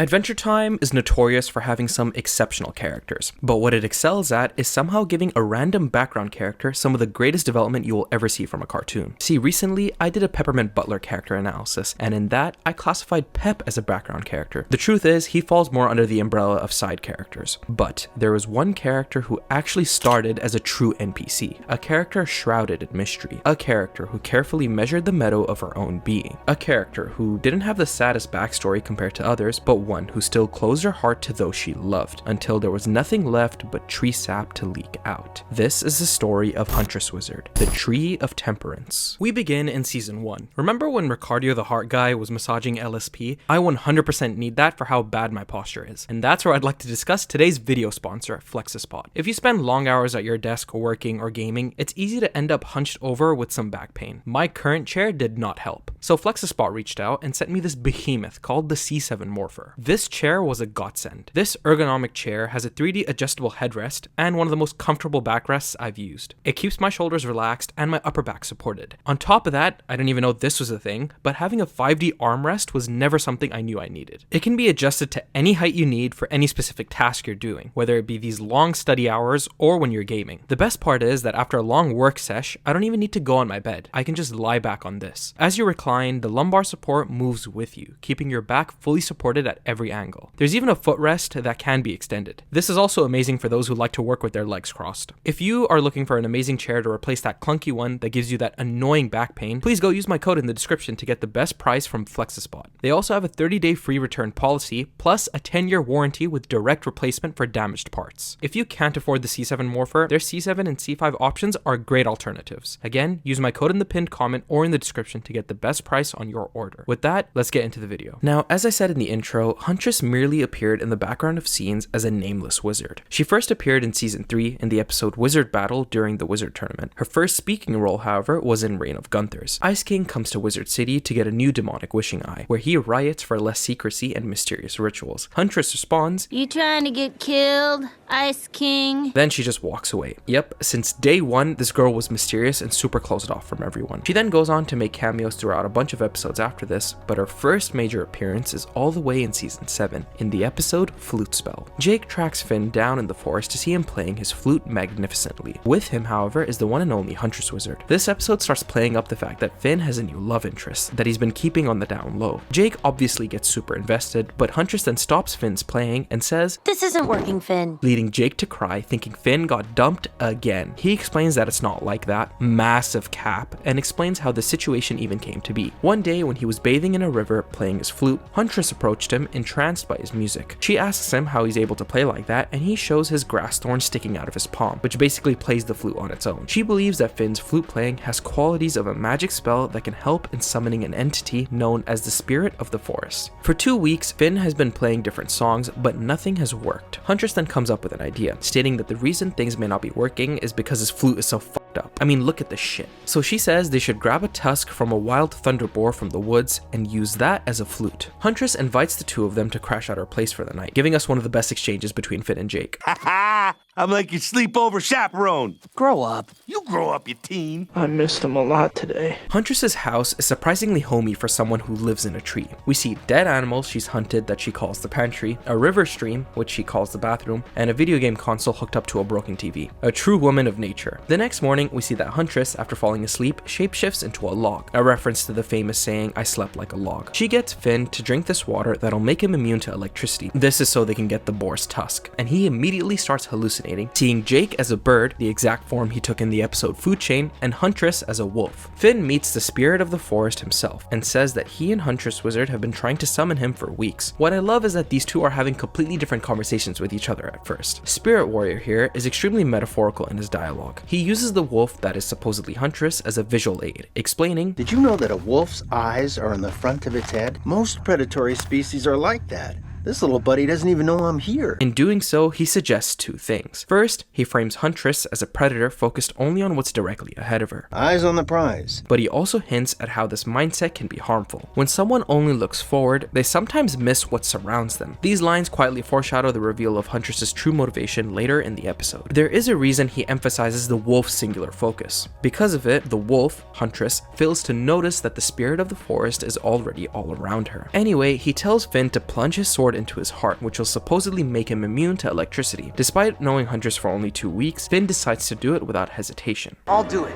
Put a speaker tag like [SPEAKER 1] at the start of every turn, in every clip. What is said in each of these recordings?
[SPEAKER 1] Adventure Time is notorious for having some exceptional characters, but what it excels at is somehow giving a random background character some of the greatest development you will ever see from a cartoon. See, recently I did a Peppermint Butler character analysis, and in that I classified Pep as a background character. The truth is, he falls more under the umbrella of side characters, but there was one character who actually started as a true NPC, a character shrouded in mystery, a character who carefully measured the meadow of her own being, a character who didn't have the saddest backstory compared to others, but one who still closed her heart to those she loved, until there was nothing left but tree sap to leak out. This is the story of Huntress Wizard, the Tree of Temperance. We begin in season 1. Remember when Ricardio the Heart Guy was massaging LSP? I 100% need that for how bad my posture is. And that's where I'd like to discuss today's video sponsor, FlexiSpot. If you spend long hours at your desk working or gaming, it's easy to end up hunched over with some back pain. My current chair did not help. So FlexiSpot reached out and sent me this behemoth called the C7 Morpher. This chair was a godsend. This ergonomic chair has a 3D adjustable headrest and one of the most comfortable backrests I've used. It keeps my shoulders relaxed and my upper back supported. On top of that, I didn't even know this was a thing, but having a 5D armrest was never something I knew I needed. It can be adjusted to any height you need for any specific task you're doing, whether it be these long study hours or when you're gaming. The best part is that after a long work sesh, I don't even need to go on my bed. I can just lie back on this. As you recline, the lumbar support moves with you, keeping your back fully supported at every angle. There's even a footrest that can be extended. This is also amazing for those who like to work with their legs crossed. If you are looking for an amazing chair to replace that clunky one that gives you that annoying back pain, please go use my code in the description to get the best price from FlexiSpot. They also have a 30-day free return policy, plus a 10-year warranty with direct replacement for damaged parts. If you can't afford the C7 Morpher, their C7 and C5 options are great alternatives. Again, use my code in the pinned comment or in the description to get the best price on your order. With that, let's get into the video. Now, as I said in the intro, Huntress merely appeared in the background of scenes as a nameless wizard. She first appeared in season 3 in the episode Wizard Battle during the Wizard Tournament. Her first speaking role, however, was in Reign of Gunthers. Ice King comes to Wizard City to get a new demonic wishing eye, where he riots for less secrecy and mysterious rituals. Huntress responds,
[SPEAKER 2] "You trying to get killed, Ice King?"
[SPEAKER 1] Then she just walks away. Yep, since day 1, this girl was mysterious and super closed off from everyone. She then goes on to make cameos throughout a bunch of episodes after this, but her first major appearance is all the way in season 7, in the episode Flute Spell. Jake tracks Finn down in the forest to see him playing his flute magnificently. With him, however, is the one and only Huntress Wizard. This episode starts playing up the fact that Finn has a new love interest that he's been keeping on the down low. Jake obviously gets super invested, but Huntress then stops Finn's playing and says,
[SPEAKER 2] "This isn't working, Finn."
[SPEAKER 1] Leading Jake to cry, thinking Finn got dumped again. He explains that it's not like that, massive cap, and explains how the situation even came to be. One day when he was bathing in a river playing his flute, Huntress approached him, entranced by his music. She asks him how he's able to play like that, and he shows his grass thorn sticking out of his palm, which basically plays the flute on its own. She believes that Finn's flute playing has qualities of a magic spell that can help in summoning an entity known as the Spirit of the Forest. For 2 weeks, Finn has been playing different songs, but nothing has worked. Huntress then comes up with an idea, stating that the reason things may not be working is because his flute is so fucked up. I mean, look at this shit. So she says they should grab a tusk from a wild thunder boar from the woods and use that as a flute. Huntress invites the two of them to crash at her place for the night, giving us one of the best exchanges between Finn and Jake.
[SPEAKER 3] Ha! I'm like your sleepover chaperone.
[SPEAKER 4] Grow up.
[SPEAKER 3] You grow up, you teen.
[SPEAKER 4] I missed him a lot today.
[SPEAKER 1] Huntress's house is surprisingly homey for someone who lives in a tree. We see dead animals she's hunted that she calls the pantry, a river stream, which she calls the bathroom, and a video game console hooked up to a broken TV. A true woman of nature. The next morning, we see that Huntress, after falling asleep, shapeshifts into a log, a reference to the famous saying, "I slept like a log." She gets Finn to drink this water that'll make him immune to electricity. This is so they can get the boar's tusk, and he immediately starts hallucinating, seeing Jake as a bird, the exact form he took in the episode Food Chain, and Huntress as a wolf. Finn meets the Spirit of the Forest himself, and says that he and Huntress Wizard have been trying to summon him for weeks. What I love is that these two are having completely different conversations with each other at first. Spirit Warrior here is extremely metaphorical in his dialogue. He uses the wolf that is supposedly Huntress as a visual aid, explaining,
[SPEAKER 5] "Did you know that a wolf's eyes are on the front of its head? Most predatory species are like that. This little buddy doesn't even know I'm here."
[SPEAKER 1] In doing so, he suggests 2 things. First, he frames Huntress as a predator focused only on what's directly ahead of her.
[SPEAKER 5] Eyes on the prize.
[SPEAKER 1] But he also hints at how this mindset can be harmful. When someone only looks forward, they sometimes miss what surrounds them. These lines quietly foreshadow the reveal of Huntress's true motivation later in the episode. There is a reason he emphasizes the wolf's singular focus. Because of it, the wolf, Huntress, fails to notice that the Spirit of the Forest is already all around her. Anyway, he tells Finn to plunge his sword stored into his heart, which will supposedly make him immune to electricity. Despite knowing Huntress for only 2 weeks, Finn decides to do it without hesitation.
[SPEAKER 4] I'll do it.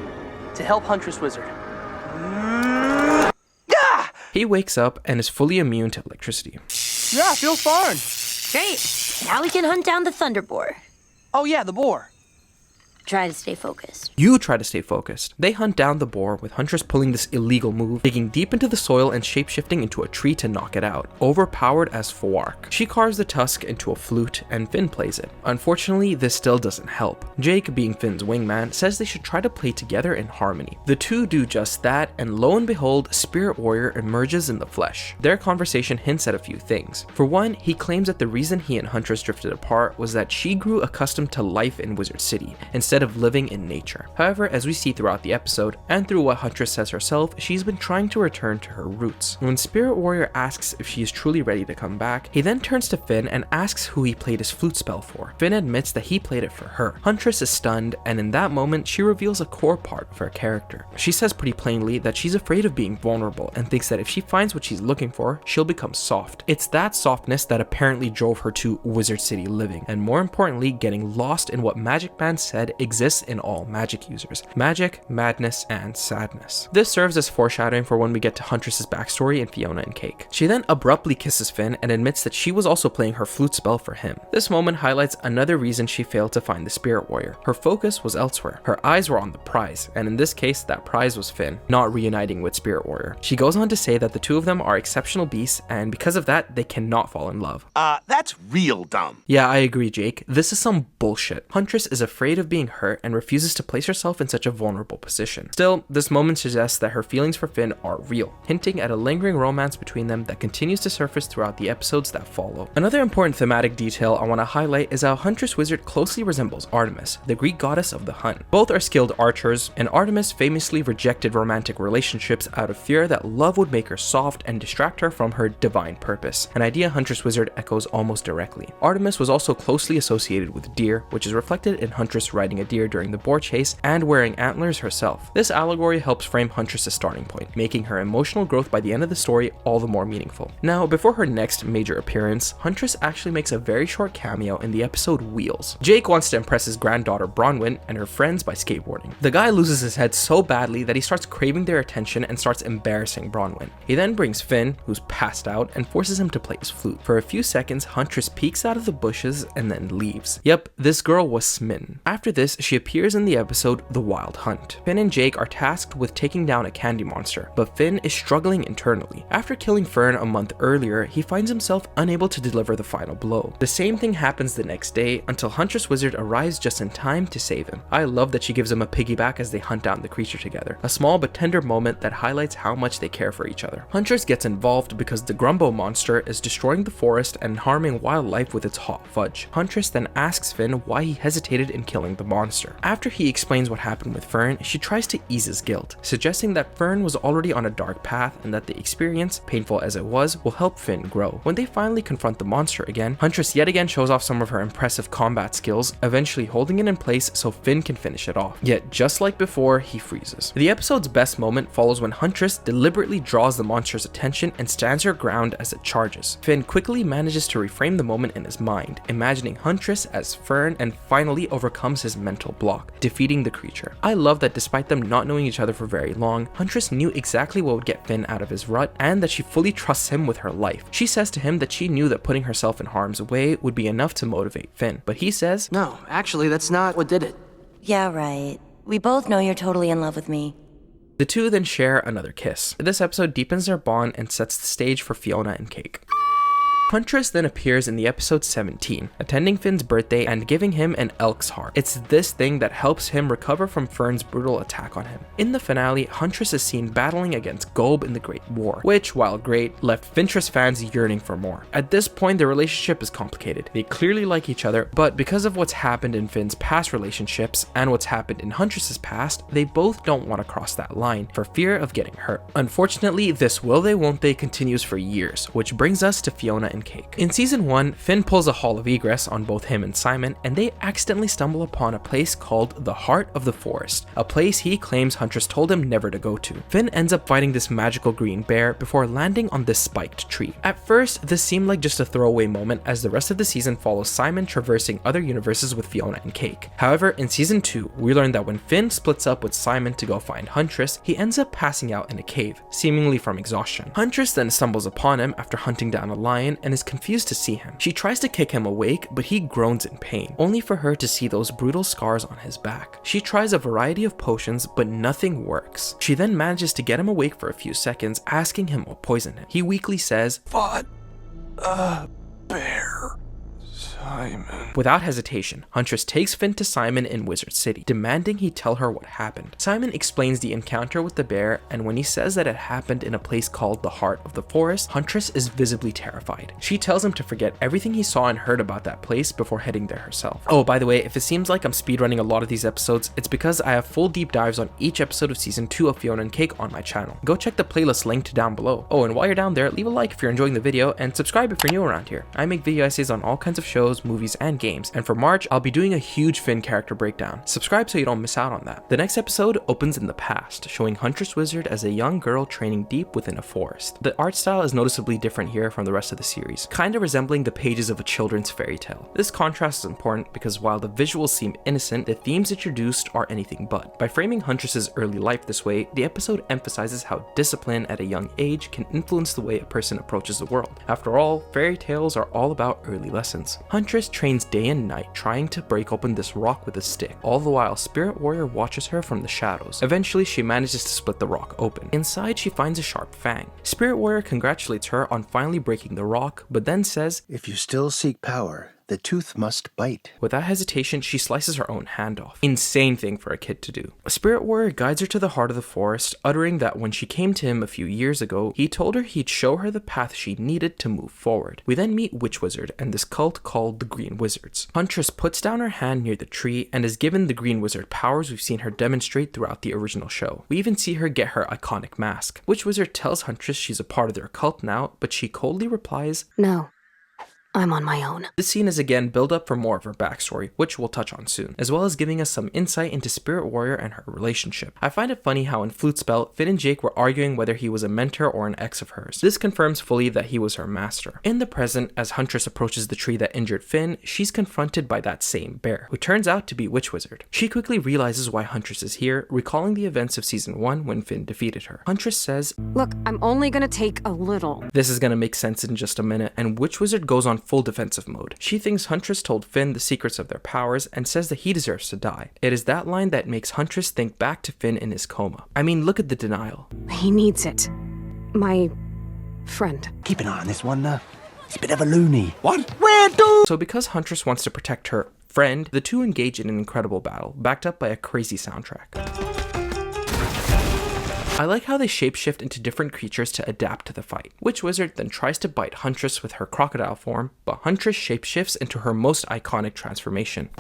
[SPEAKER 4] To help Huntress Wizard.
[SPEAKER 1] He wakes up and is fully immune to electricity.
[SPEAKER 4] Yeah, I feel fine.
[SPEAKER 2] Great. Now we can hunt down the thunder boar.
[SPEAKER 4] Oh yeah, the boar.
[SPEAKER 2] Try to stay focused.
[SPEAKER 1] You try to stay focused. They hunt down the boar, with Huntress pulling this illegal move, digging deep into the soil and shapeshifting into a tree to knock it out, overpowered as Fwark. She carves the tusk into a flute and Finn plays it. Unfortunately, this still doesn't help. Jake, being Finn's wingman, says they should try to play together in harmony. The two do just that, and lo and behold, Spirit Warrior emerges in the flesh. Their conversation hints at a few things. For one, he claims that the reason he and Huntress drifted apart was that she grew accustomed to life in Wizard City, instead of living in nature. However, as we see throughout the episode, and through what Huntress says herself, she's been trying to return to her roots. When Spirit Warrior asks if she is truly ready to come back, he then turns to Finn and asks who he played his flute spell for. Finn admits that he played it for her. Huntress is stunned, and in that moment, she reveals a core part of her character. She says pretty plainly that she's afraid of being vulnerable and thinks that if she finds what she's looking for, she'll become soft. It's that softness that apparently drove her to Wizard City living, and more importantly, getting lost in what Magic Man said exists in all magic users: magic, madness, and sadness. This serves as foreshadowing for when we get to Huntress's backstory in Fionna and Cake. She then abruptly kisses Finn and admits that she was also playing her flute spell for him. This moment highlights another reason she failed to find the Spirit Warrior. Her focus was elsewhere. Her eyes were on the prize, and in this case, that prize was Finn, not reuniting with Spirit Warrior. She goes on to say that the two of them are exceptional beasts, and because of that, they cannot fall in love.
[SPEAKER 3] That's real dumb.
[SPEAKER 1] Yeah, I agree, Jake. This is some bullshit. Huntress is afraid of being hurt and refuses to place herself in such a vulnerable position. Still, this moment suggests that her feelings for Finn are real, hinting at a lingering romance between them that continues to surface throughout the episodes that follow. Another important thematic detail I want to highlight is how Huntress Wizard closely resembles Artemis, the Greek goddess of the hunt. Both are skilled archers, and Artemis famously rejected romantic relationships out of fear that love would make her soft and distract her from her divine purpose, an idea Huntress Wizard echoes almost directly. Artemis was also closely associated with deer, which is reflected in Huntress riding a deer during the boar chase and wearing antlers herself. This allegory helps frame Huntress's starting point, making her emotional growth by the end of the story all the more meaningful. Now, before her next major appearance, Huntress actually makes a very short cameo in the episode Wheels. Jake wants to impress his granddaughter Bronwyn and her friends by skateboarding. The guy loses his head so badly that he starts craving their attention and starts embarrassing Bronwyn. He then brings Finn, who's passed out, and forces him to play his flute. For a few seconds, Huntress peeks out of the bushes and then leaves. Yep, this girl was smitten. After this, she appears in the episode The Wild Hunt. Finn and Jake are tasked with taking down a candy monster, but Finn is struggling internally. After killing Fern a month earlier, he finds himself unable to deliver the final blow. The same thing happens the next day until Huntress Wizard arrives just in time to save him. I love that she gives him a piggyback as they hunt down the creature together. A small but tender moment that highlights how much they care for each other. Huntress gets involved because the Grumbo monster is destroying the forest and harming wildlife with its hot fudge. Huntress then asks Finn why he hesitated in killing the monster. After he explains what happened with Fern, she tries to ease his guilt, suggesting that Fern was already on a dark path and that the experience, painful as it was, will help Finn grow. When they finally confront the monster again, Huntress yet again shows off some of her impressive combat skills, eventually holding it in place so Finn can finish it off. Yet, just like before, he freezes. The episode's best moment follows when Huntress deliberately draws the monster's attention and stands her ground as it charges. Finn quickly manages to reframe the moment in his mind, imagining Huntress as Fern, and finally overcomes his mental block, defeating the creature. I love that despite them not knowing each other for very long, Huntress knew exactly what would get Finn out of his rut and that she fully trusts him with her life. She says to him that she knew that putting herself in harm's way would be enough to motivate Finn, but he says,
[SPEAKER 4] No, actually, that's not what did it.
[SPEAKER 2] Yeah, right. We both know you're totally in love with me.
[SPEAKER 1] The two then share another kiss. This episode deepens their bond and sets the stage for Fionna and Cake. Huntress then appears in the episode 17, attending Finn's birthday and giving him an elk's heart. It's this thing that helps him recover from Fern's brutal attack on him. In the finale, Huntress is seen battling against Gob in the Great War, which, while great, left Fintress fans yearning for more. At this point, their relationship is complicated. They clearly like each other, but because of what's happened in Finn's past relationships and what's happened in Huntress's past, they both don't want to cross that line for fear of getting hurt. Unfortunately, this will they won't they continues for years, which brings us to Fionna and and Cake. In season 1, Finn pulls a Hall of Egress on both him and Simon, and they accidentally stumble upon a place called the Heart of the Forest, a place he claims Huntress told him never to go to. Finn ends up fighting this magical green bear before landing on this spiked tree. At first, this seemed like just a throwaway moment as the rest of the season follows Simon traversing other universes with Fionna and Cake. However, in season 2, we learn that when Finn splits up with Simon to go find Huntress, he ends up passing out in a cave, seemingly from exhaustion. Huntress then stumbles upon him after hunting down a lion and is confused to see him. She tries to kick him awake, but he groans in pain, only for her to see those brutal scars on his back. She tries a variety of potions, but nothing works. She then manages to get him awake for a few seconds, asking him what poisoned him. He weakly says,
[SPEAKER 6] "Fought a bear, Simon."
[SPEAKER 1] Without hesitation, Huntress takes Finn to Simon in Wizard City, demanding he tell her what happened. Simon explains the encounter with the bear, and when he says that it happened in a place called the Heart of the Forest, Huntress is visibly terrified. She tells him to forget everything he saw and heard about that place before heading there herself. Oh, by the way, if it seems like I'm speedrunning a lot of these episodes, it's because I have full deep dives on each episode of season 2 of Fionna and Cake on my channel. Go check the playlist linked down below. Oh, and while you're down there, leave a like if you're enjoying the video, and subscribe if you're new around here. I make video essays on all kinds of shows, movies, and games, and for March, I'll be doing a huge Finn character breakdown. Subscribe so you don't miss out on that. The next episode opens in the past, showing Huntress Wizard as a young girl training deep within a forest. The art style is noticeably different here from the rest of the series, kinda resembling the pages of a children's fairy tale. This contrast is important because while the visuals seem innocent, the themes introduced are anything but. By framing Huntress's early life this way, the episode emphasizes how discipline at a young age can influence the way a person approaches the world. After all, fairy tales are all about early lessons. Huntress trains day and night trying to break open this rock with a stick, all the while Spirit Warrior watches her from the shadows. Eventually, she manages to split the rock open. Inside, she finds a sharp fang. Spirit Warrior congratulates her on finally breaking the rock, but then says,
[SPEAKER 5] If you still seek power, the tooth must bite.
[SPEAKER 1] Without hesitation, she slices her own hand off. Insane thing for a kid to do. A Spirit Warrior guides her to the heart of the forest, uttering that when she came to him a few years ago, he told her he'd show her the path she needed to move forward. We then meet Witch Wizard and this cult called the Green Wizards. Huntress puts down her hand near the tree and is given the Green Wizard powers we've seen her demonstrate throughout the original show. We even see her get her iconic mask. Witch Wizard tells Huntress she's a part of their cult now, but she coldly replies,
[SPEAKER 2] No, I'm on my own.
[SPEAKER 1] This scene is again build up for more of her backstory, which we'll touch on soon, as well as giving us some insight into Spirit Warrior and her relationship. I find it funny how in Flute Spell, Finn and Jake were arguing whether he was a mentor or an ex of hers. This confirms fully that he was her master. In the present, as Huntress approaches the tree that injured Finn, she's confronted by that same bear, who turns out to be Witch Wizard. She quickly realizes why Huntress is here, recalling the events of season 1 when Finn defeated her. Huntress says,
[SPEAKER 7] Look, I'm only gonna take a little.
[SPEAKER 1] This is gonna make sense in just a minute, and Witch Wizard goes on full defensive mode. She thinks Huntress told Finn the secrets of their powers and says that he deserves to die. It is that line that makes Huntress think back to Finn in his coma. I mean, look at the denial.
[SPEAKER 7] He needs it. My friend.
[SPEAKER 3] Keep an eye on this one, he's a bit of a loony. What?
[SPEAKER 1] So because Huntress wants to protect her friend, the two engage in an incredible battle, backed up by a crazy soundtrack. I like how they shapeshift into different creatures to adapt to the fight. Witch Wizard then tries to bite Huntress with her crocodile form, but Huntress shapeshifts into her most iconic transformation.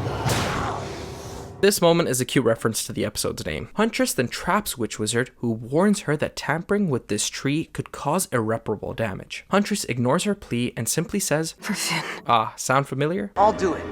[SPEAKER 1] This moment is a cute reference to the episode's name. Huntress then traps Witch Wizard, who warns her that tampering with this tree could cause irreparable damage. Huntress ignores her plea and simply says,
[SPEAKER 7] For Finn.
[SPEAKER 1] Ah, sound familiar?
[SPEAKER 4] I'll do it.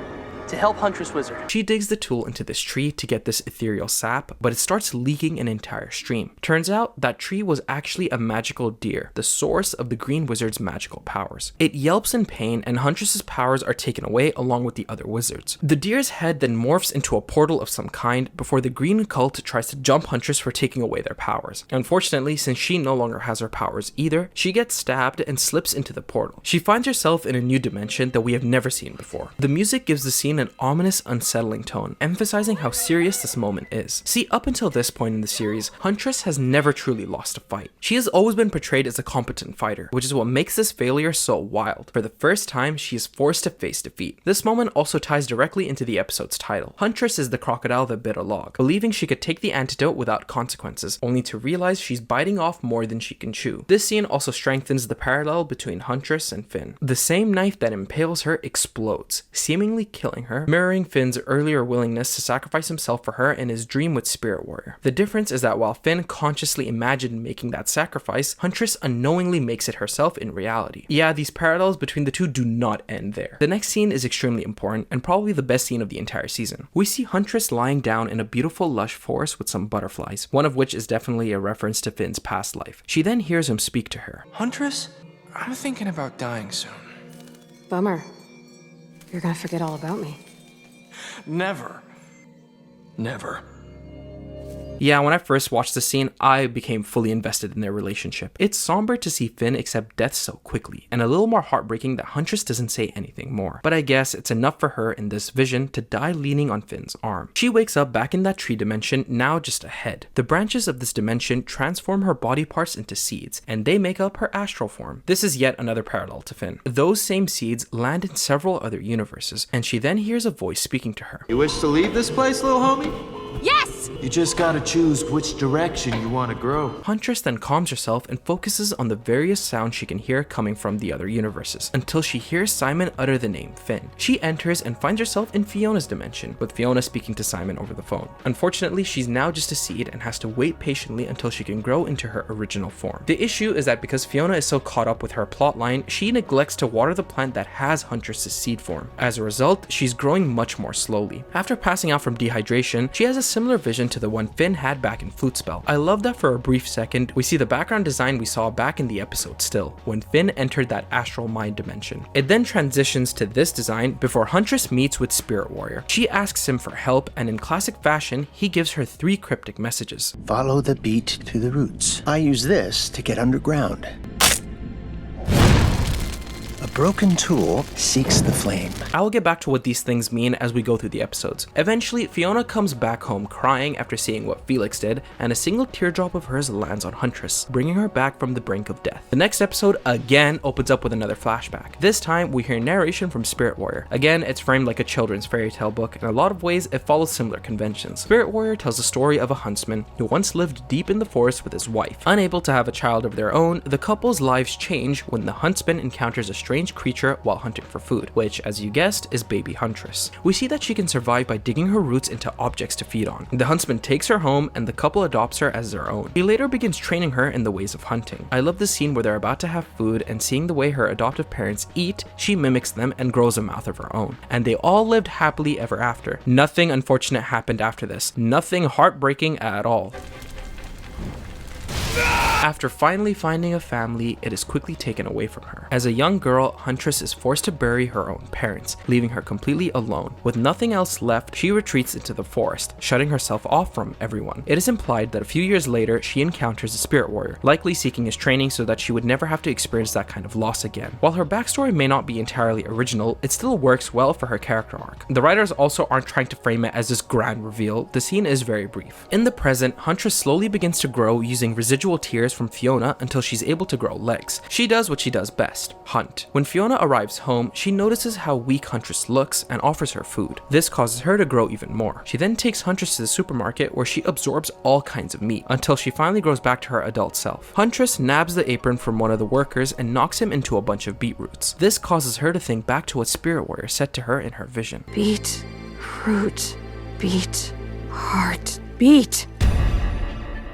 [SPEAKER 4] To help Huntress Wizard.
[SPEAKER 1] She digs the tool into this tree to get this ethereal sap, but it starts leaking an entire stream. Turns out that tree was actually a magical deer, the source of the Green Wizard's magical powers. It yelps in pain and Huntress's powers are taken away along with the other wizards. The deer's head then morphs into a portal of some kind before the Green cult tries to jump Huntress for taking away their powers. Unfortunately, since she no longer has her powers either, she gets stabbed and slips into the portal. She finds herself in a new dimension that we have never seen before. The music gives the scene an ominous, unsettling tone, emphasizing how serious this moment is. See, up until this point in the series, Huntress has never truly lost a fight. She has always been portrayed as a competent fighter, which is what makes this failure so wild. For the first time, she is forced to face defeat. This moment also ties directly into the episode's title. Huntress is the crocodile that bit a log, believing she could take the antidote without consequences, only to realize she's biting off more than she can chew. This scene also strengthens the parallel between Huntress and Finn. The same knife that impales her explodes, seemingly killing her her, mirroring Finn's earlier willingness to sacrifice himself for her in his dream with Spirit Warrior. The difference is that while Finn consciously imagined making that sacrifice, Huntress unknowingly makes it herself in reality. Yeah, these parallels between the two do not end there. The next scene is extremely important and probably the best scene of the entire season. We see Huntress lying down in a beautiful lush forest with some butterflies, one of which is definitely a reference to Finn's past life. She then hears him speak to her.
[SPEAKER 6] Huntress, I'm thinking about dying soon.
[SPEAKER 7] Bummer. You're gonna forget all about me.
[SPEAKER 6] Never. Never.
[SPEAKER 1] Yeah, when I first watched the scene, I became fully invested in their relationship. It's somber to see Finn accept death so quickly, and a little more heartbreaking that Huntress doesn't say anything more. But I guess it's enough for her in this vision to die leaning on Finn's arm. She wakes up back in that tree dimension, now just ahead. The branches of this dimension transform her body parts into seeds, and they make up her astral form. This is yet another parallel to Finn. Those same seeds land in several other universes, and she then hears a voice speaking to her.
[SPEAKER 8] You wish to leave this place, little homie?
[SPEAKER 7] Yes!
[SPEAKER 8] You just gotta choose which direction you want to grow.
[SPEAKER 1] Huntress then calms herself and focuses on the various sounds she can hear coming from the other universes, until she hears Simon utter the name Finn. She enters and finds herself in Fiona's dimension, with Fiona speaking to Simon over the phone. Unfortunately, she's now just a seed and has to wait patiently until she can grow into her original form. The issue is that because Fiona is so caught up with her plotline, she neglects to water the plant that has Huntress's seed form. As a result, she's growing much more slowly. After passing out from dehydration, she has a similar vision to the one Finn had back in Flute Spell. I love that for a brief second, we see the background design we saw back in the episode still, when Finn entered that astral mind dimension. It then transitions to this design before Huntress meets with Spirit Warrior. She asks him for help, and in classic fashion, he gives her 3 cryptic messages.
[SPEAKER 5] Follow the beat to the roots. I use this to get underground. A broken tool seeks the flame.
[SPEAKER 1] I'll get back to what these things mean as we go through the episodes. Eventually, Fiona comes back home crying after seeing what Felix did, and a single teardrop of hers lands on Huntress, bringing her back from the brink of death. The next episode again opens up with another flashback. This time, we hear narration from Spirit Warrior. Again, it's framed like a children's fairy tale book. In a lot of ways, it follows similar conventions. Spirit Warrior tells the story of a huntsman who once lived deep in the forest with his wife. Unable to have a child of their own, the couple's lives change when the huntsman encounters a strange creature while hunting for food, which, as you guessed, is baby Huntress. We see that she can survive by digging her roots into objects to feed on. The huntsman takes her home, and the couple adopts her as their own. He later begins training her in the ways of hunting. I love the scene where they're about to have food, and seeing the way her adoptive parents eat, she mimics them and grows a mouth of her own. And they all lived happily ever after. Nothing unfortunate happened after this. Nothing heartbreaking at all. After finally finding a family, it is quickly taken away from her. As a young girl, Huntress is forced to bury her own parents, leaving her completely alone. With nothing else left, she retreats into the forest, shutting herself off from everyone. It is implied that a few years later, she encounters a Spirit Warrior, likely seeking his training so that she would never have to experience that kind of loss again. While her backstory may not be entirely original, it still works well for her character arc. The writers also aren't trying to frame it as this grand reveal. The scene is very brief. In the present, Huntress slowly begins to grow using residual tears from Fiona until she's able to grow legs. She does what she does best, hunt. When Fiona arrives home, she notices how weak Huntress looks and offers her food. This causes her to grow even more. She then takes Huntress to the supermarket where she absorbs all kinds of meat until she finally grows back to her adult self. Huntress nabs the apron from one of the workers and knocks him into a bunch of beetroots. This causes her to think back to what Spirit Warrior said to her in her vision.
[SPEAKER 7] Beat, root, beat, heart, beat.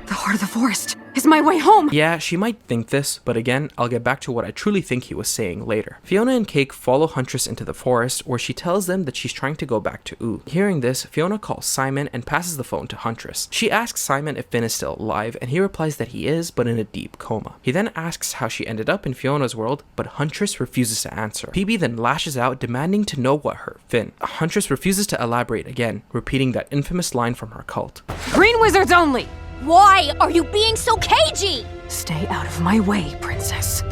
[SPEAKER 7] The heart of the forest is my way home!
[SPEAKER 1] Yeah, she might think this, but again, I'll get back to what I truly think he was saying later. Fiona and Cake follow Huntress into the forest, where she tells them that she's trying to go back to Ooh. Hearing this, Fiona calls Simon and passes the phone to Huntress. She asks Simon if Finn is still alive, and he replies that he is, but in a deep coma. He then asks how she ended up in Fiona's world, but Huntress refuses to answer. Phoebe then lashes out, demanding to know what hurt Finn. Huntress refuses to elaborate again, repeating that infamous line from her cult.
[SPEAKER 7] Green wizards only!
[SPEAKER 9] Why are you being so cagey?
[SPEAKER 7] Stay out of my way, princess.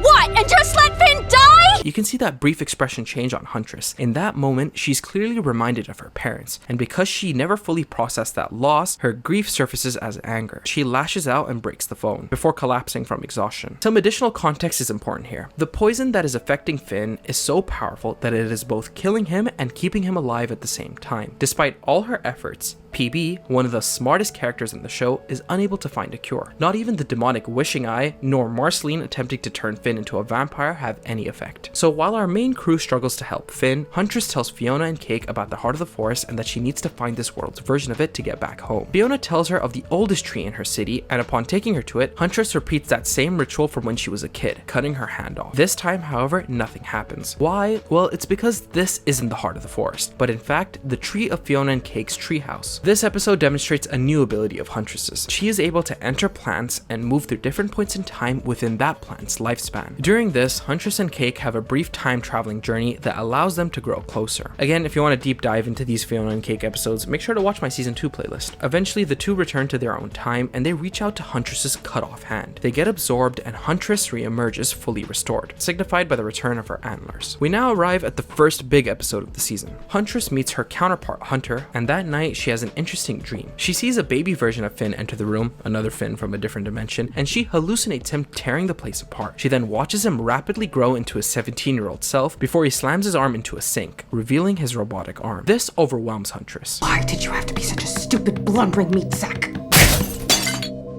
[SPEAKER 9] What? And just let Finn die?
[SPEAKER 1] You can see that brief expression change on Huntress. In that moment, she's clearly reminded of her parents, and because she never fully processed that loss, her grief surfaces as anger. She lashes out and breaks the phone, before collapsing from exhaustion. Some additional context is important here. The poison that is affecting Finn is so powerful that it is both killing him and keeping him alive at the same time. Despite all her efforts, PB, one of the smartest characters in the show, is unable to find a cure. Not even the demonic wishing eye, nor Marceline attempting to turn Finn into a vampire have any effect. So while our main crew struggles to help Finn, Huntress tells Fionna and Cake about the Heart of the Forest and that she needs to find this world's version of it to get back home. Fionna tells her of the oldest tree in her city, and upon taking her to it, Huntress repeats that same ritual from when she was a kid, cutting her hand off. This time, however, nothing happens. Why? Well, it's because this isn't the Heart of the Forest, but in fact, the Tree of Fionna and Cake's treehouse. This episode demonstrates a new ability of Huntress's. She is able to enter plants and move through different points in time within that plant's lifespan. During this, Huntress and Cake have a brief time traveling journey that allows them to grow closer. Again, if you want to deep dive into these Fionna and Cake episodes, make sure to watch my season 2 playlist. Eventually, the two return to their own time and they reach out to Huntress's cut off hand. They get absorbed and Huntress re-emerges fully restored, signified by the return of her antlers. We now arrive at the first big episode of the season. Huntress meets her counterpart Hunter, and that night she has an interesting dream. She sees a baby version of Finn enter the room, another Finn from a different dimension, and she hallucinates him tearing the place apart. She then watches him rapidly grow into his 17-year-old self before he slams his arm into a sink, revealing his robotic arm. This overwhelms Huntress.
[SPEAKER 7] Why did you have to be such a stupid, blundering meat sack?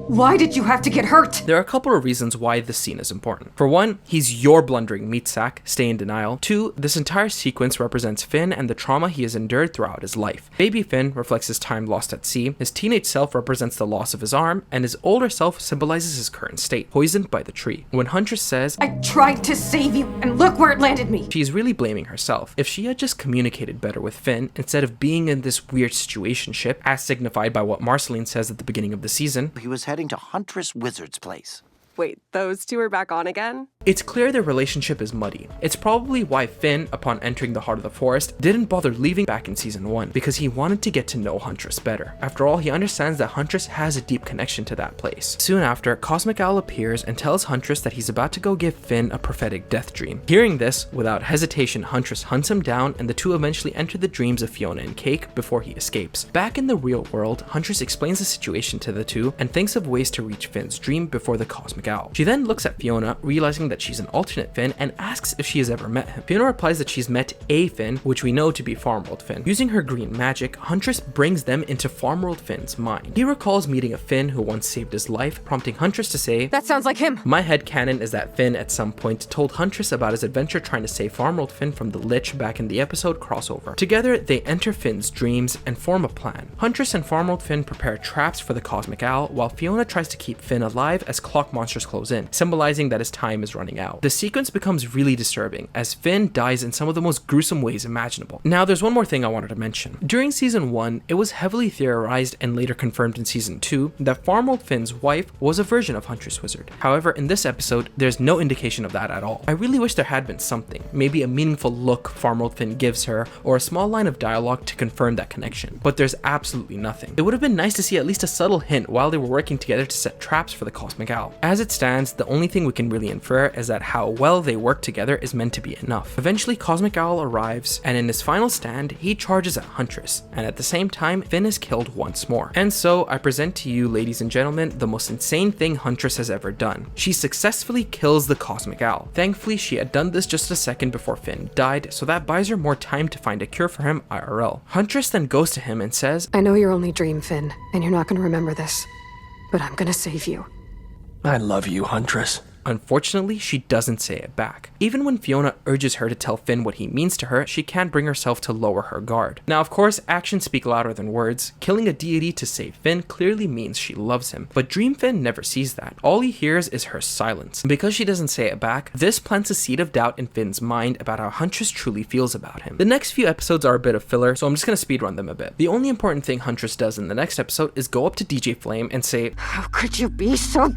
[SPEAKER 7] Why did you have to get hurt?
[SPEAKER 1] There are a couple of reasons why this scene is important. For one, he's your blundering meat sack, stay in denial. Two, this entire sequence represents Finn and the trauma he has endured throughout his life. Baby Finn reflects his time lost at sea, his teenage self represents the loss of his arm, and his older self symbolizes his current state, poisoned by the tree. When Huntress says,
[SPEAKER 7] I tried to save you, and look where it landed me.
[SPEAKER 1] She's really blaming herself. If she had just communicated better with Finn, instead of being in this weird situationship, as signified by what Marceline says at the beginning of the season,
[SPEAKER 3] He was heading to Huntress Wizard's place.
[SPEAKER 10] Wait, those two are back on again?
[SPEAKER 1] it's clear their relationship is muddy. It's probably why Finn, upon entering the Heart of the Forest, didn't bother leaving back in season 1, because he wanted to get to know Huntress better. After all, he understands that Huntress has a deep connection to that place. Soon after, Cosmic Owl appears and tells Huntress that he's about to go give Finn a prophetic death dream. Hearing this, without hesitation, Huntress hunts him down and the two eventually enter the dreams of Fionna and Cake before he escapes. Back in the real world, Huntress explains the situation to the two and thinks of ways to reach Finn's dream before the Cosmic Owl. She then looks at Fionna, realizing that she's an alternate Finn, and asks if she has ever met him. Fionna replies that she's met a Finn, which we know to be Farmworld Finn. Using her green magic, Huntress brings them into Farmworld Finn's mind. He recalls meeting a Finn who once saved his life, prompting Huntress to say,
[SPEAKER 7] "That sounds like him."
[SPEAKER 1] My headcanon is that Finn at some point told Huntress about his adventure trying to save Farmworld Finn from the Lich back in the episode crossover. Together, they enter Finn's dreams and form a plan. Huntress and Farmworld Finn prepare traps for the Cosmic Owl, while Fionna tries to keep Finn alive as clock monsters close in, symbolizing that his time is running out. The sequence becomes really disturbing, as Finn dies in some of the most gruesome ways imaginable. Now, there's one more thing I wanted to mention. During season 1, it was heavily theorized and later confirmed in season 2 that Farmworld Finn's wife was a version of Huntress Wizard. However, in this episode, there's no indication of that at all. I really wish there had been something, maybe a meaningful look Farmworld Finn gives her, or a small line of dialogue to confirm that connection, but there's absolutely nothing. It would have been nice to see at least a subtle hint while they were working together to set traps for the Cosmic Owl. As it stands, the only thing we can really infer is that how well they work together is meant to be enough. Eventually, Cosmic Owl arrives, and in his final stand, he charges at Huntress, and at the same time, Finn is killed once more. And so, I present to you, ladies and gentlemen, the most insane thing Huntress has ever done. She successfully kills the Cosmic Owl. Thankfully, she had done this just a second before Finn died, so that buys her more time to find a cure for him IRL. Huntress then goes to him and says,
[SPEAKER 7] "I know you're only dream, Finn, and you're not gonna remember this, but I'm gonna save you."
[SPEAKER 6] I love you, Huntress.
[SPEAKER 1] Unfortunately, she doesn't say it back. Even when Fionna urges her to tell Finn what he means to her, she can't bring herself to lower her guard. Now, of course, actions speak louder than words. Killing a deity to save Finn clearly means she loves him, but Dream Finn never sees that. All he hears is her silence. And because she doesn't say it back, this plants a seed of doubt in Finn's mind about how Huntress truly feels about him. The next few episodes are a bit of filler, so I'm just gonna speedrun them a bit. The only important thing Huntress does in the next episode is go up to DJ Flame and say,
[SPEAKER 7] "How could you be so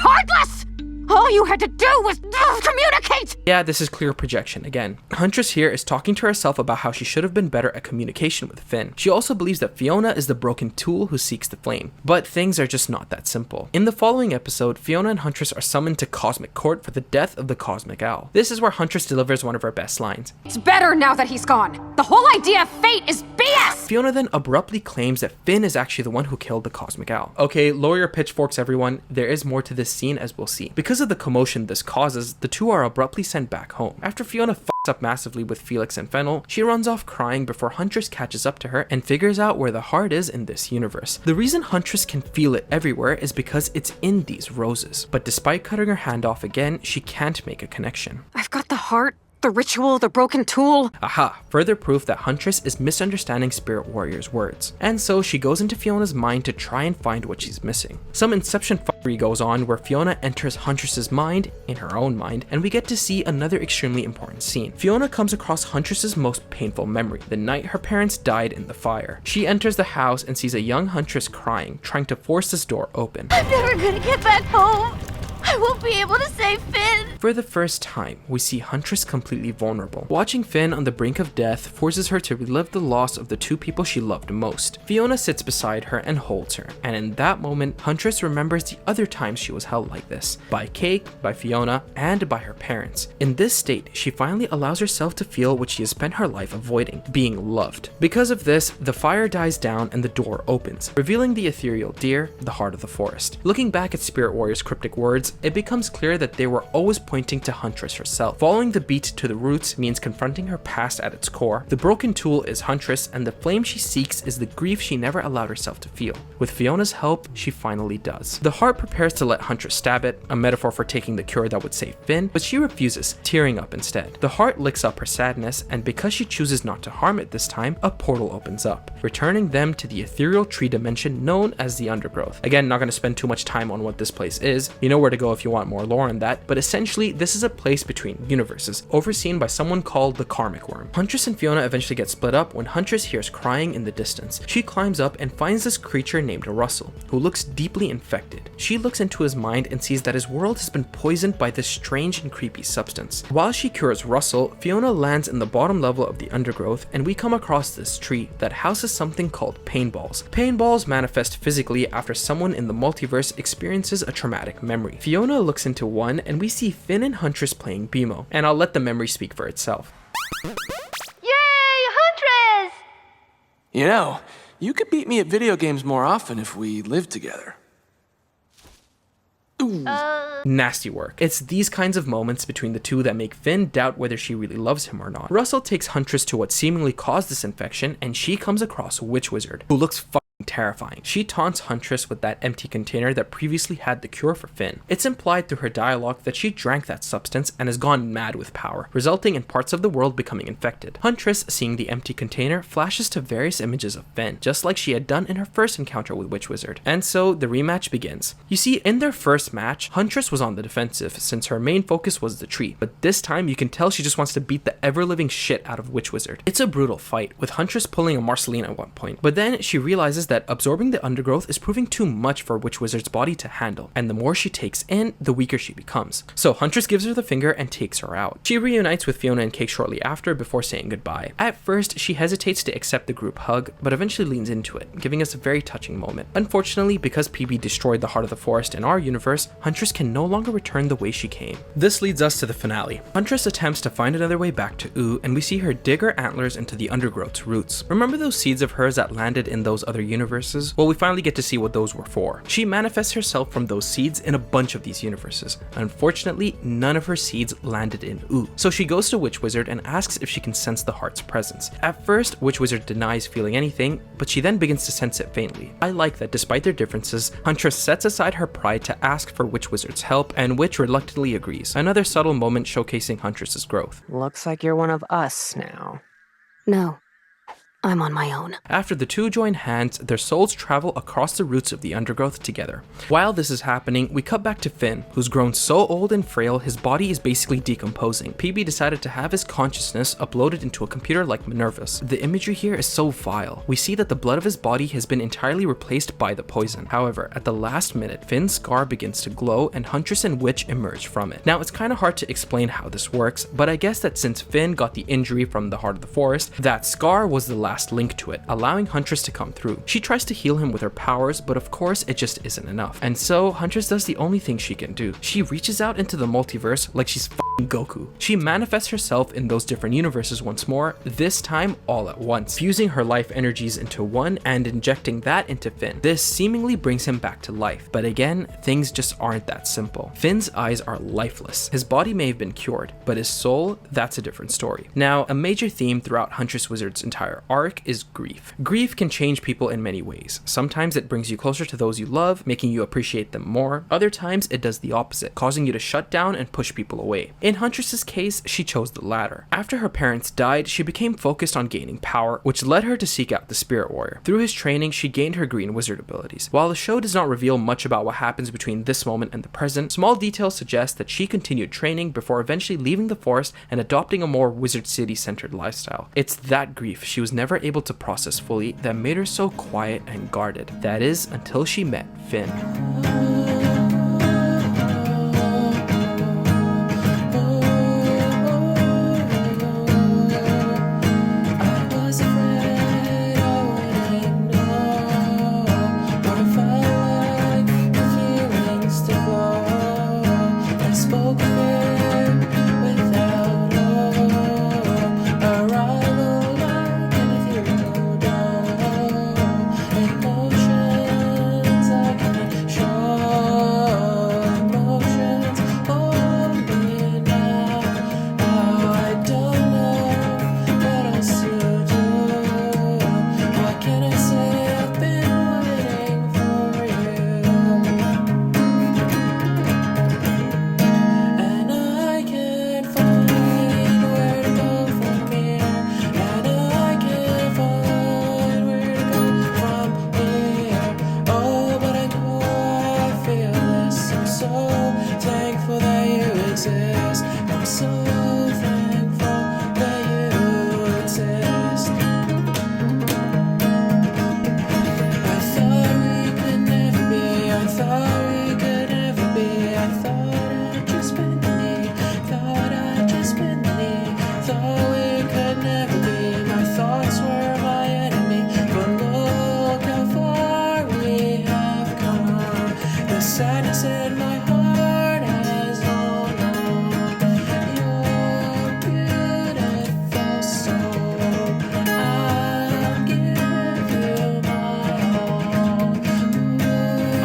[SPEAKER 7] heartless? All you had to do was communicate!"
[SPEAKER 1] Yeah, this is clear projection again. Huntress here is talking to herself about how she should have been better at communication with Finn. She also believes that Fionna is the broken tool who seeks the flame, but things are just not that simple. In the following episode, Fionna and Huntress are summoned to Cosmic Court for the death of the Cosmic Owl. This is where Huntress delivers one of her best lines.
[SPEAKER 7] "It's better now that he's gone. The whole idea of fate is
[SPEAKER 9] BS!
[SPEAKER 1] Fiona then abruptly claims that Finn is actually the one who killed the Cosmic Owl. Okay, lower your pitchforks everyone, there is more to this scene as we'll see. Because of the commotion this causes, the two are abruptly sent back home. After Fiona fucks up massively with Felix and Fennel, she runs off crying before Huntress catches up to her and figures out where the heart is in this universe. The reason Huntress can feel it everywhere is because it's in these roses. But despite cutting her hand off again, she can't make a connection.
[SPEAKER 7] I've got the heart, the ritual, the broken tool.
[SPEAKER 1] Aha, further proof that Huntress is misunderstanding Spirit Warrior's words. And so she goes into Fiona's mind to try and find what she's missing. Some Inception fuckery goes on where Fiona enters Huntress's mind, in her own mind, and we get to see another extremely important scene. Fiona comes across Huntress's most painful memory, the night her parents died in the fire. She enters the house and sees a young Huntress crying, trying to force this door open.
[SPEAKER 9] I'm never gonna get back home. I won't be able to save Finn.
[SPEAKER 1] For the first time, we see Huntress completely vulnerable. Watching Finn on the brink of death forces her to relive the loss of the two people she loved most. Fiona sits beside her and holds her, and in that moment, Huntress remembers the other times she was held like this, by Cake, by Fiona, and by her parents. In this state, she finally allows herself to feel what she has spent her life avoiding, being loved. Because of this, the fire dies down and the door opens, revealing the ethereal deer, the heart of the forest. Looking back at Spirit Warrior's cryptic words, it becomes clear that they were always pointing to Huntress herself. Following the beat to the roots means confronting her past at its core. The broken tool is Huntress, and the flame she seeks is the grief she never allowed herself to feel. With Fiona's help, she finally does. The heart prepares to let Huntress stab it, a metaphor for taking the cure that would save Finn, but she refuses, tearing up instead. The heart licks up her sadness, and because she chooses not to harm it this time, a portal opens up, returning them to the ethereal tree dimension known as the Undergrowth. Again, not going to spend too much time on what this place is. You know where to go if you want more lore on that, but essentially this is a place between universes, overseen by someone called the Karmic Worm. Huntress and Fiona eventually get split up when Huntress hears crying in the distance. She climbs up and finds this creature named Russell, who looks deeply infected. She looks into his mind and sees that his world has been poisoned by this strange and creepy substance. While she cures Russell, Fiona lands in the bottom level of the Undergrowth, and we come across this tree that houses something called painballs. Painballs manifest physically after someone in the multiverse experiences a traumatic memory. Fiona looks into one and we see Finn and Huntress playing BMO, and I'll let the memory speak for itself.
[SPEAKER 9] Yay, Huntress!
[SPEAKER 6] You know, you could beat me at video games more often if we lived together.
[SPEAKER 1] Nasty work. It's these kinds of moments between the two that make Finn doubt whether she really loves him or not. Russell takes Huntress to what seemingly caused this infection, and she comes across a Witch Wizard, who looks terrifying. She taunts Huntress with that empty container that previously had the cure for Finn. It's implied through her dialogue that she drank that substance and has gone mad with power, resulting in parts of the world becoming infected. Huntress, seeing the empty container, flashes to various images of Finn, just like she had done in her first encounter with Witch Wizard. And so the rematch begins. You see, in their first match, Huntress was on the defensive since her main focus was the tree, but this time you can tell she just wants to beat the ever-living shit out of Witch Wizard. It's a brutal fight, with Huntress pulling a Marceline at one point, but then she realizes that absorbing the Undergrowth is proving too much for Witch Wizard's body to handle, and the more she takes in, the weaker she becomes. So Huntress gives her the finger and takes her out. She reunites with Fiona and Cake shortly after before saying goodbye. At first, she hesitates to accept the group hug, but eventually leans into it, giving us a very touching moment. Unfortunately, because PB destroyed the heart of the forest in our universe, Huntress can no longer return the way she came. This leads us to the finale. Huntress attempts to find another way back to Ooh, and we see her dig her antlers into the Undergrowth's roots. Remember those seeds of hers that landed in those other universes? Well, we finally get to see what those were for. She manifests herself from those seeds in a bunch of these universes. Unfortunately, none of her seeds landed in Ooh. So she goes to Witch Wizard and asks if she can sense the heart's presence. At first, Witch Wizard denies feeling anything, but she then begins to sense it faintly. I like that despite their differences, Huntress sets aside her pride to ask for Witch Wizard's help, and Witch reluctantly agrees. Another subtle moment showcasing Huntress's growth.
[SPEAKER 10] Looks like you're one of us now.
[SPEAKER 7] No. I'm on my own.
[SPEAKER 1] After the two join hands, their souls travel across the roots of the Undergrowth together. While this is happening, we cut back to Finn, who's grown so old and frail his body is basically decomposing. PB decided to have his consciousness uploaded into a computer like Minerva's. The imagery here is so vile. We see that the blood of his body has been entirely replaced by the poison. However, at the last minute, Finn's scar begins to glow and Huntress and Witch emerge from it. Now, it's kind of hard to explain how this works, but I guess that since Finn got the injury from the heart of the forest, that scar was the last link to it, allowing Huntress to come through. She tries to heal him with her powers, but of course it just isn't enough. And so Huntress does the only thing she can do. She reaches out into the multiverse like she's Goku. She manifests herself in those different universes once more, this time all at once, fusing her life energies into one and injecting that into Finn. This seemingly brings him back to life, but again, things just aren't that simple. Finn's eyes are lifeless. His body may have been cured, but his soul, that's a different story. Now, a major theme throughout Huntress Wizard's entire arc is grief. Grief can change people in many ways. Sometimes it brings you closer to those you love, making you appreciate them more. Other times it does the opposite, causing you to shut down and push people away. In Huntress's case, she chose the latter. After her parents died, she became focused on gaining power, which led her to seek out the Spirit Warrior. Through his training, she gained her green wizard abilities. While the show does not reveal much about what happens between this moment and the present, small details suggest that she continued training before eventually leaving the forest and adopting a more Wizard City-centered lifestyle. It's that grief she was never able to process fully that made her so quiet and guarded. That is, until she met Finn.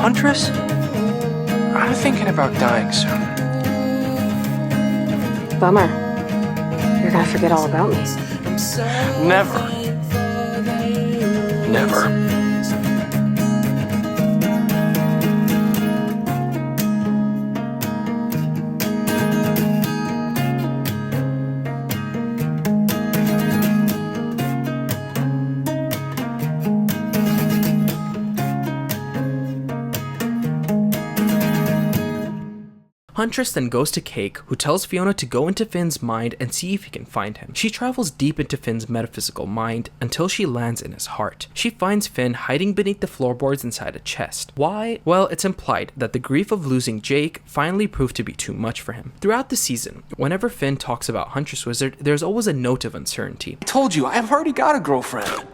[SPEAKER 6] Huntress? I'm thinking about dying soon.
[SPEAKER 7] Bummer. You're gonna forget all about me.
[SPEAKER 6] Never. Never.
[SPEAKER 1] Huntress then goes to Cake, who tells Fionna to go into Finn's mind and see if he can find him. She travels deep into Finn's metaphysical mind until she lands in his heart. She finds Finn hiding beneath the floorboards inside a chest. Why? Well, it's implied that the grief of losing Jake finally proved to be too much for him. Throughout the season, whenever Finn talks about Huntress Wizard, there's always a note of uncertainty.
[SPEAKER 6] I told you, I've already got a girlfriend.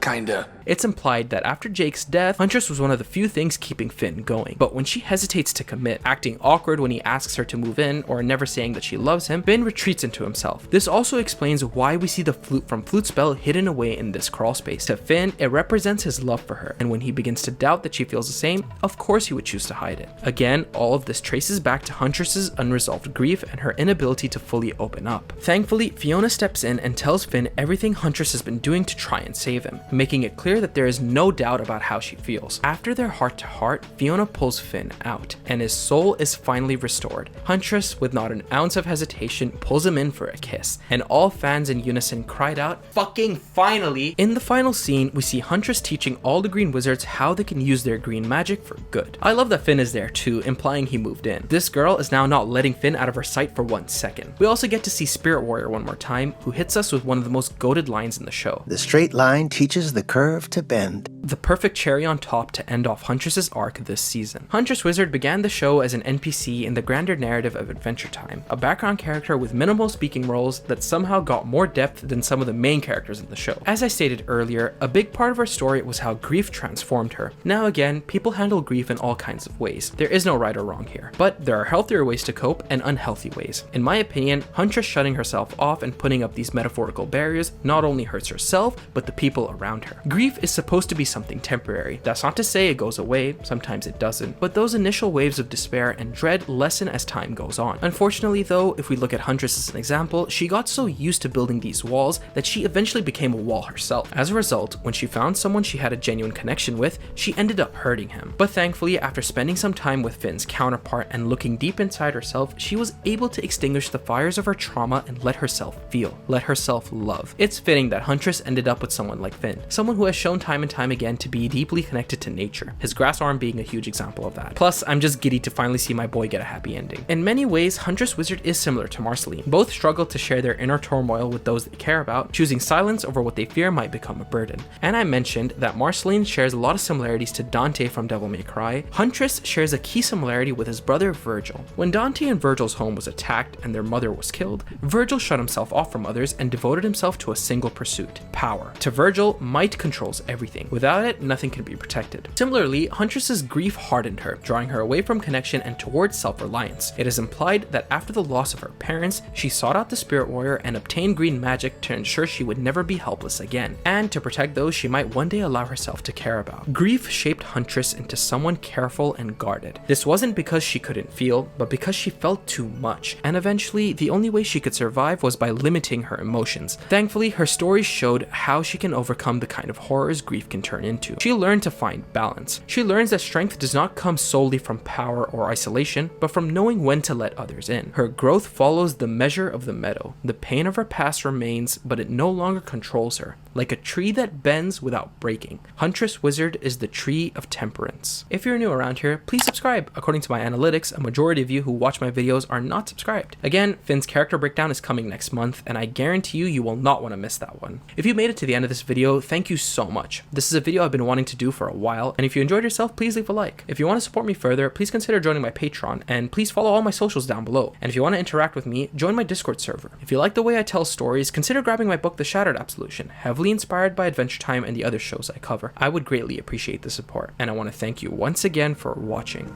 [SPEAKER 6] Kinda.
[SPEAKER 1] It's implied that after Jake's death, Huntress was one of the few things keeping Finn going. But when she hesitates to commit, acting awkward when he asks her to move in, or never saying that she loves him, Finn retreats into himself. This also explains why we see the flute from Flute Spell hidden away in this crawl space. To Finn, it represents his love for her, and when he begins to doubt that she feels the same, of course he would choose to hide it. Again, all of this traces back to Huntress's unresolved grief and her inability to fully open up. Thankfully, Fionna steps in and tells Finn everything Huntress has been doing to try and save him, making it clear that there is no doubt about how she feels. After their heart-to-heart, Fionna pulls Finn out, and his soul is finally restored. Huntress, with not an ounce of hesitation, pulls him in for a kiss, and all fans in unison cried out, "Fucking finally!" In the final scene, we see Huntress teaching all the green wizards how they can use their green magic for good. I love that Finn is there too, implying he moved in. This girl is now not letting Finn out of her sight for 1 second. We also get to see Spirit Warrior one more time, who hits us with one of the most goated lines in the show.
[SPEAKER 5] The straight line teaches the curve to bend.
[SPEAKER 1] The perfect cherry on top to end off Huntress's arc this season. Huntress Wizard began the show as an NPC in the grander narrative of Adventure Time, a background character with minimal speaking roles that somehow got more depth than some of the main characters in the show. As I stated earlier, a big part of her story was how grief transformed her. Now again, people handle grief in all kinds of ways. There is no right or wrong here, but there are healthier ways to cope and unhealthy ways. In my opinion, Huntress shutting herself off and putting up these metaphorical barriers not only hurts herself, but the people around her. Grief is supposed to be something temporary. That's not to say it goes away, sometimes it doesn't, but those initial waves of despair and dread lessen as time goes on. Unfortunately though, if we look at Huntress as an example, she got so used to building these walls that she eventually became a wall herself. As a result, when she found someone she had a genuine connection with, she ended up hurting him. But thankfully, after spending some time with Finn's counterpart and looking deep inside herself, she was able to extinguish the fires of her trauma and let herself feel, let herself love. It's fitting that Huntress ended up with someone like Finn, someone who has shown time and time again to be deeply connected to nature, his grass arm being a huge example of that. Plus, I'm just giddy to finally see my boy get a happy ending. In many ways, Huntress Wizard is similar to Marceline. Both struggle to share their inner turmoil with those they care about, choosing silence over what they fear might become a burden. And I mentioned that Marceline shares a lot of similarities to Dante from Devil May Cry. Huntress shares a key similarity with his brother Virgil. When Dante and Virgil's home was attacked and their mother was killed, Virgil shut himself off from others and devoted himself to a single pursuit: power. To Virgil, might controls everything. Without it, nothing can be protected. Similarly, Huntress's grief hardened her, drawing her away from connection and towards self-reliance. It is implied that after the loss of her parents, she sought out the spirit warrior and obtained green magic to ensure she would never be helpless again, and to protect those she might one day allow herself to care about. Grief shaped Huntress into someone careful and guarded. This wasn't because she couldn't feel, but because she felt too much, and eventually, the only way she could survive was by limiting her emotions. Thankfully, her story showed how she can overcome the kind of horrors grief can turn into. She learned to find balance. She learns that strength does not come solely from power or isolation, but from knowing when to let others in. Her growth follows the measure of the meadow. The pain of her past remains, but it no longer controls her. Like a tree that bends without breaking, Huntress Wizard is the Tree of Temperance. If you're new around here, please subscribe. According to my analytics, a majority of you who watch my videos are not subscribed. Again, Finn's character breakdown is coming next month, and I guarantee you will not want to miss that one. If you made it to the end of this video, thank you so much. This is a video I've been wanting to do for a while, and if you enjoyed yourself, please leave a like. If you want to support me further, please consider joining my Patreon, and please follow all my socials down below. And if you want to interact with me, join my Discord server. If you like the way I tell stories, consider grabbing my book The Shattered Absolution, heavily inspired by Adventure Time and the other shows I cover. I would greatly appreciate the support, and I want to thank you once again for watching.